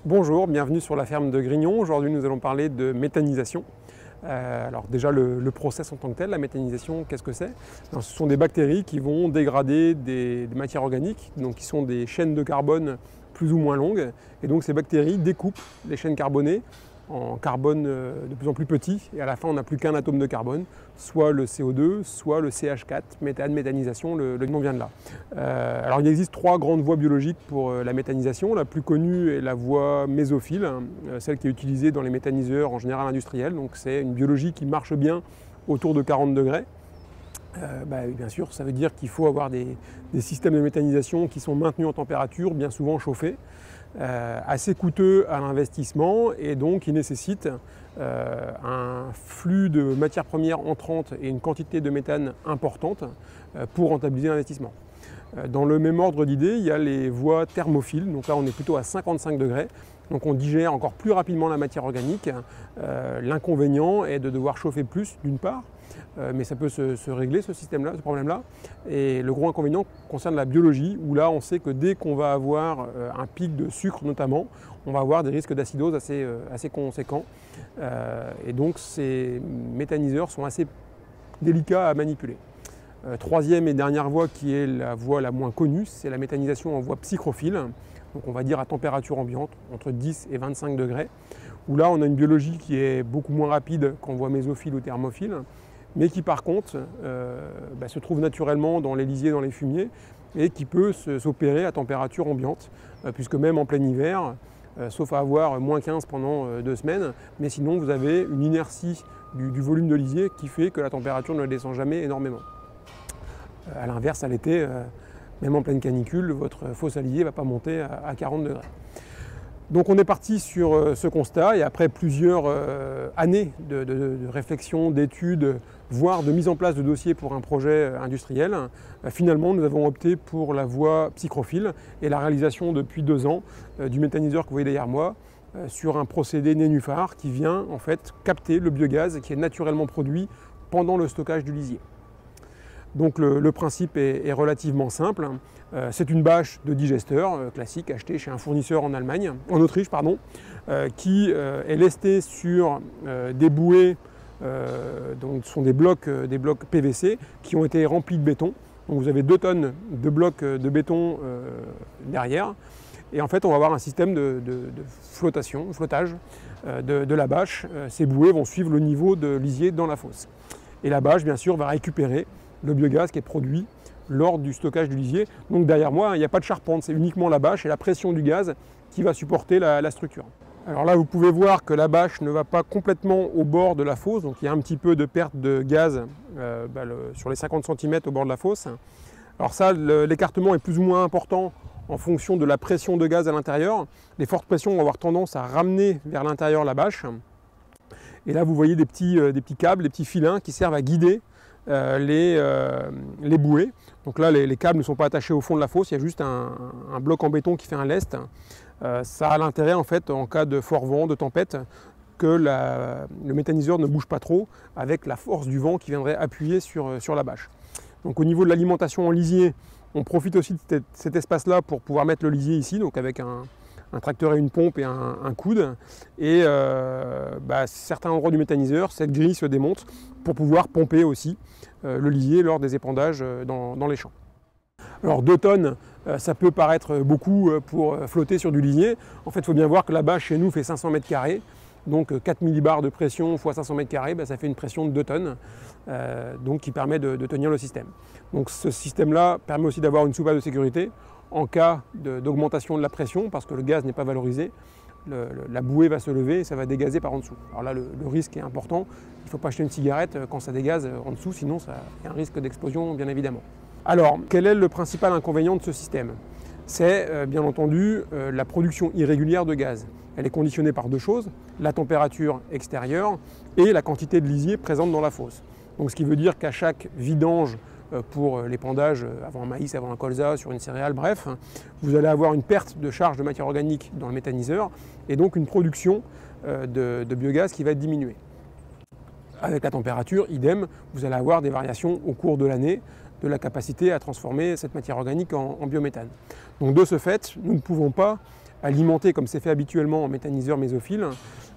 Bonjour, bienvenue sur la ferme de Grignon. Aujourd'hui nous allons parler de méthanisation. Alors déjà le process en tant que tel, la méthanisation, qu'est-ce que c'est? Ce sont des bactéries qui vont dégrader des matières organiques, donc qui sont des chaînes de carbone plus ou moins longues. Et donc ces bactéries découpent les chaînes carbonées en carbone de plus en plus petit, et à la fin on n'a plus qu'un atome de carbone, soit le CO2, soit le CH4, méthane, méthanisation, le nom vient de là. Alors il existe trois grandes voies biologiques pour la méthanisation. La plus connue est la voie mésophile, celle qui est utilisée dans les méthaniseurs en général industriels, donc c'est une biologie qui marche bien autour de 40 degrés. Bien sûr, ça veut dire qu'il faut avoir des systèmes de méthanisation qui sont maintenus en température, bien souvent chauffés, assez coûteux à l'investissement et donc qui nécessitent un flux de matières premières entrantes et une quantité de méthane importante pour rentabiliser l'investissement. Dans le même ordre d'idée, il y a les voies thermophiles, donc là on est plutôt à 55 degrés, donc on digère encore plus rapidement la matière organique. L'inconvénient est de devoir chauffer plus d'une part, mais ça peut se régler ce système-là, ce problème-là. Et le gros inconvénient concerne la biologie, où là on sait que dès qu'on va avoir un pic de sucre notamment, on va avoir des risques d'acidose assez conséquents. Et donc ces méthaniseurs sont assez délicats à manipuler. Troisième et dernière voie qui est la voie la moins connue, c'est la méthanisation en voie psychrophile, donc on va dire à température ambiante, entre 10 et 25 degrés, où là on a une biologie qui est beaucoup moins rapide qu'en voie mésophile ou thermophile, mais qui par contre se trouve naturellement dans les lisiers, dans les fumiers, et qui peut s'opérer à température ambiante, puisque même en plein hiver, sauf à avoir moins 15 pendant 2 semaines, mais sinon vous avez une inertie du volume de lisier qui fait que la température ne descend jamais énormément. A l'inverse, à l'été, même en pleine canicule, votre fosse à lisier ne va pas monter à 40 degrés. Donc on est parti sur ce constat et après plusieurs années de réflexion, d'études, voire de mise en place de dossiers pour un projet industriel, finalement nous avons opté pour la voie psychrophile et la réalisation depuis 2 ans du méthaniseur que vous voyez derrière moi sur un procédé nénuphar qui vient en fait capter le biogaz qui est naturellement produit pendant le stockage du lisier. Donc le principe est relativement simple. C'est une bâche de digesteur classique achetée chez un fournisseur en Autriche, qui est lestée sur des bouées, donc ce sont des blocs PVC qui ont été remplis de béton. Donc vous avez 2 tonnes de blocs de béton derrière. Et en fait, on va avoir un système de flottage de la bâche. Ces bouées vont suivre le niveau de lisier dans la fosse. Et la bâche, bien sûr, va récupérer le biogaz qui est produit lors du stockage du lisier. Donc derrière moi, il n'y a pas de charpente, c'est uniquement la bâche et la pression du gaz qui va supporter la structure. Alors là, vous pouvez voir que la bâche ne va pas complètement au bord de la fosse, donc il y a un petit peu de perte de gaz sur les 50 cm au bord de la fosse. Alors ça, l'écartement est plus ou moins important en fonction de la pression de gaz à l'intérieur. Les fortes pressions vont avoir tendance à ramener vers l'intérieur la bâche. Et là, vous voyez des petits câbles, des petits filins qui servent à guider les bouées. Donc là, les câbles ne sont pas attachés au fond de la fosse, il y a juste un bloc en béton qui fait un lest. Ça a l'intérêt, en fait, en cas de fort vent, de tempête, que le méthaniseur ne bouge pas trop avec la force du vent qui viendrait appuyer sur la bâche. Donc au niveau de l'alimentation en lisier, on profite aussi de cet espace-là pour pouvoir mettre le lisier ici, donc avec un tracteur et une pompe et un coude. Et certains endroits du méthaniseur, cette grille se démonte pour pouvoir pomper aussi le lisier lors des épandages dans les champs. Alors 2 tonnes, ça peut paraître beaucoup pour flotter sur du lisier. En fait, il faut bien voir que la bâche chez nous fait 500 mètres carrés. Donc 4 millibars de pression x 500 mètres carrés, ça fait une pression de 2 tonnes, donc qui permet de tenir le système. Donc ce système-là permet aussi d'avoir une soupape de sécurité en cas d'augmentation de la pression, parce que le gaz n'est pas valorisé. La bouée va se lever et ça va dégazer par en dessous. Alors là, le risque est important. Il ne faut pas acheter une cigarette quand ça dégaze en dessous, sinon il y a un risque d'explosion, bien évidemment. Alors, quel est le principal inconvénient de ce système? C'est bien entendu la production irrégulière de gaz. Elle est conditionnée par 2 choses, la température extérieure et la quantité de lisier présente dans la fosse. Donc ce qui veut dire qu'à chaque vidange pour l'épandage avant un maïs, avant un colza, sur une céréale, bref, vous allez avoir une perte de charge de matière organique dans le méthaniseur et donc une production de biogaz qui va être diminuée. Avec la température, idem, vous allez avoir des variations au cours de l'année de la capacité à transformer cette matière organique en biométhane. Donc de ce fait, nous ne pouvons pas alimenter, comme c'est fait habituellement en méthaniseur mésophyle,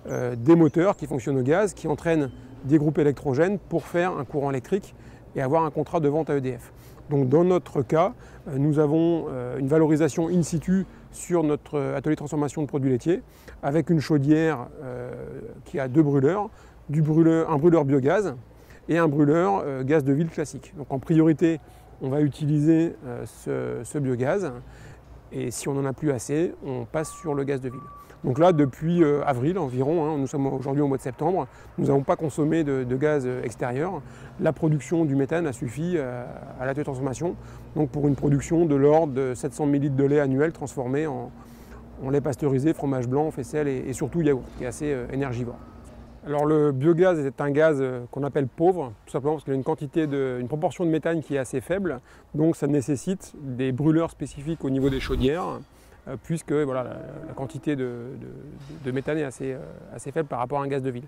des moteurs qui fonctionnent au gaz, qui entraînent des groupes électrogènes pour faire un courant électrique et avoir un contrat de vente à EDF. Donc dans notre cas, nous avons une valorisation in situ sur notre atelier de transformation de produits laitiers avec une chaudière qui a deux brûleurs, un brûleur biogaz et un brûleur gaz de ville classique. Donc en priorité, on va utiliser ce biogaz et si on n'en a plus assez, on passe sur le gaz de ville. Donc là, depuis avril environ, nous sommes aujourd'hui au mois de septembre, nous n'avons pas consommé de gaz extérieur. La production du méthane a suffi à l'atelier de transformation, donc pour une production de l'ordre de 700 ml de lait annuel transformé en lait pasteurisé, fromage blanc, faisselle et surtout yaourt, qui est assez énergivore. Alors le biogaz est un gaz qu'on appelle pauvre, tout simplement parce qu'il a une proportion de méthane qui est assez faible, donc ça nécessite des brûleurs spécifiques au niveau des chaudières, puisque voilà, la quantité de méthane est assez faible par rapport à un gaz de ville.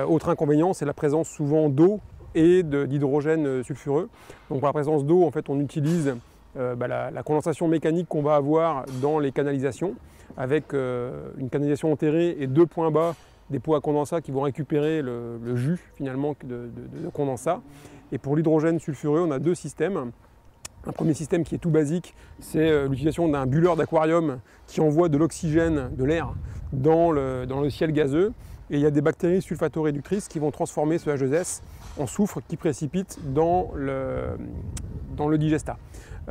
Autre inconvénient, c'est la présence souvent d'eau et d'hydrogène sulfureux. Donc par la présence d'eau, en fait, on utilise la condensation mécanique qu'on va avoir dans les canalisations, avec une canalisation enterrée et deux points bas, des pots à condensat qui vont récupérer le jus finalement de condensat. Et pour l'hydrogène sulfureux, on a deux systèmes. Un premier système qui est tout basique, c'est l'utilisation d'un bulleur d'aquarium qui envoie de l'oxygène, de l'air, dans le ciel gazeux. Et il y a des bactéries sulfato-réductrices qui vont transformer ce H2S en soufre qui précipite dans le digestat.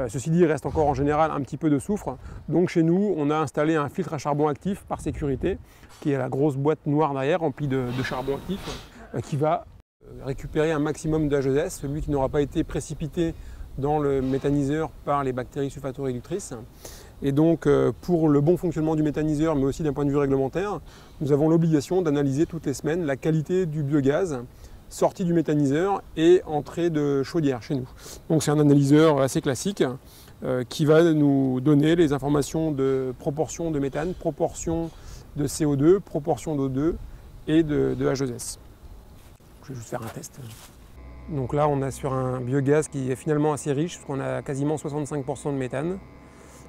Ceci dit, il reste encore en général un petit peu de soufre. Donc chez nous, on a installé un filtre à charbon actif par sécurité, qui est la grosse boîte noire derrière, remplie de charbon actif, qui va récupérer un maximum de H2S, celui qui n'aura pas été précipité dans le méthaniseur par les bactéries sulfato-réductrices. Et donc pour le bon fonctionnement du méthaniseur, mais aussi d'un point de vue réglementaire, nous avons l'obligation d'analyser toutes les semaines la qualité du biogaz sortie du méthaniseur et entrée de chaudière chez nous. Donc c'est un analyseur assez classique qui va nous donner les informations de proportion de méthane, proportion de CO2, proportion d'O2 et de H2S. Je vais juste faire un test. Donc là on est sur un biogaz qui est finalement assez riche, parce qu'on a quasiment 65% de méthane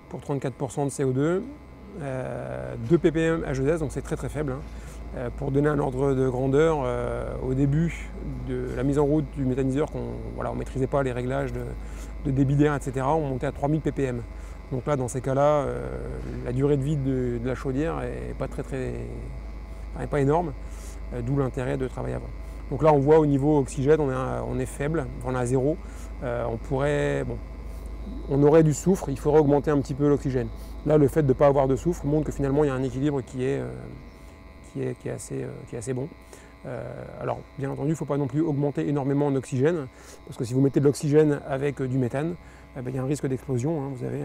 pour 34% de CO2, 2 ppm H2S, donc c'est très très faible. Pour donner un ordre de grandeur, au début de la mise en route du méthaniseur, on ne maîtrisait pas les réglages de débit d'air, etc., on montait à 3000 ppm. Donc là, dans ces cas-là, la durée de vie de la chaudière n'est pas énorme, d'où l'intérêt de travailler avant. Donc là, on voit au niveau oxygène, on est faible, on est à 0. On aurait du soufre, il faudrait augmenter un petit peu l'oxygène. Là, le fait de ne pas avoir de soufre montre que finalement, il y a un équilibre qui est assez bon. Alors bien entendu, il ne faut pas non plus augmenter énormément en oxygène, parce que si vous mettez de l'oxygène avec du méthane, il y a un risque d'explosion. Vous avez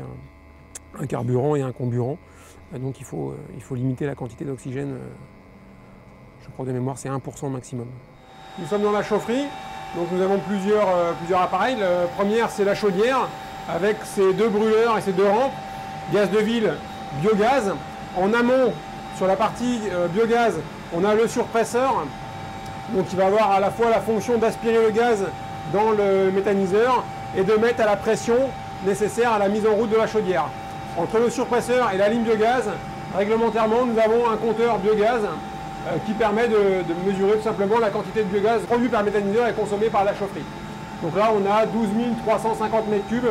un carburant et un comburant, donc il faut limiter la quantité d'oxygène. Je crois de mémoire, c'est 1% maximum. Nous sommes dans la chaufferie, donc nous avons plusieurs appareils. Le premier, c'est la chaudière, avec ses deux brûleurs et ses deux rampes, gaz de ville, biogaz. En amont, sur la partie biogaz, on a le surpresseur, donc il va avoir à la fois la fonction d'aspirer le gaz dans le méthaniseur et de mettre à la pression nécessaire à la mise en route de la chaudière. Entre le surpresseur et la ligne biogaz, réglementairement, nous avons un compteur biogaz qui permet de mesurer tout simplement la quantité de biogaz produit par le méthaniseur et consommé par la chaufferie. Donc là, on a 12 350 m3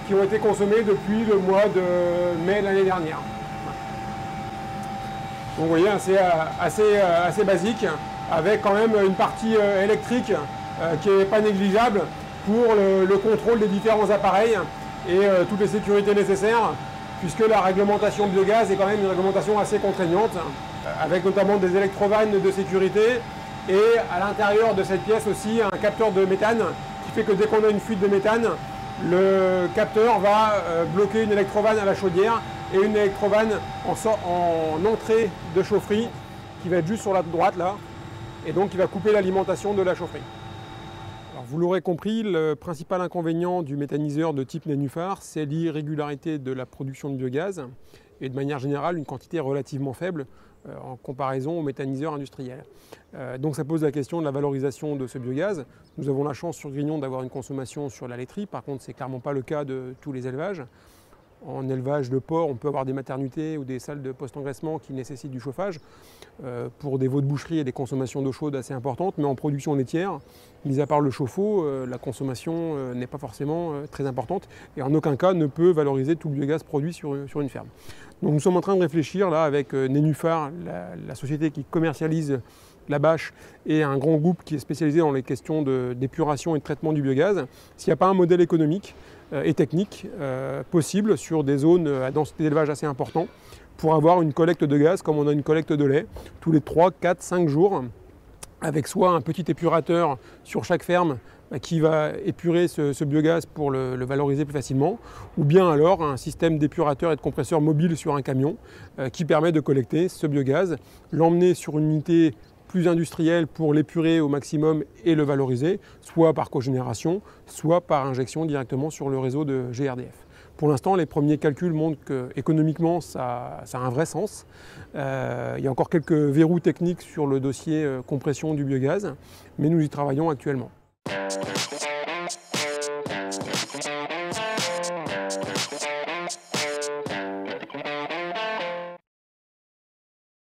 qui ont été consommés depuis le mois de mai l'année dernière. Donc vous voyez, c'est assez basique, avec quand même une partie électrique qui n'est pas négligeable pour le contrôle des différents appareils et toutes les sécurités nécessaires, puisque la réglementation biogaz est quand même une réglementation assez contraignante, avec notamment des électrovannes de sécurité et à l'intérieur de cette pièce aussi un capteur de méthane qui fait que dès qu'on a une fuite de méthane, le capteur va bloquer une électrovanne à la chaudière et une électrovanne en entrée de chaufferie qui va être juste sur la droite là, et donc qui va couper l'alimentation de la chaufferie. Alors, vous l'aurez compris, le principal inconvénient du méthaniseur de type nénuphar, c'est l'irrégularité de la production de biogaz et de manière générale une quantité relativement faible en comparaison aux méthaniseurs industriels. Donc ça pose la question de la valorisation de ce biogaz. Nous avons la chance sur Grignon d'avoir une consommation sur la laiterie, par contre c'est clairement pas le cas de tous les élevages. En élevage de porc, on peut avoir des maternités ou des salles de post-engraissement qui nécessitent du chauffage. Pour des veaux de boucherie, il y a des consommations d'eau chaude assez importantes, mais en production laitière, mis à part le chauffe-eau, la consommation n'est pas forcément très importante et en aucun cas ne peut valoriser tout le biogaz produit sur une ferme. Donc nous sommes en train de réfléchir là avec Nénuphar, la société qui commercialise la bâche, et un grand groupe qui est spécialisé dans les questions d'épuration et de traitement du biogaz, s'il n'y a pas un modèle économique et technique possible sur des zones à densité d'élevage assez importante pour avoir une collecte de gaz comme on a une collecte de lait tous les 3, 4, 5 jours avec soit un petit épurateur sur chaque ferme qui va épurer ce biogaz pour le valoriser plus facilement, ou bien alors un système d'épurateur et de compresseur mobile sur un camion qui permet de collecter ce biogaz, l'emmener sur une unité plus industrielle pour l'épurer au maximum et le valoriser, soit par cogénération, soit par injection directement sur le réseau de GRDF. Pour l'instant, les premiers calculs montrent qu'économiquement, ça a un vrai sens. Il y a encore quelques verrous techniques sur le dossier compression du biogaz, mais nous y travaillons actuellement.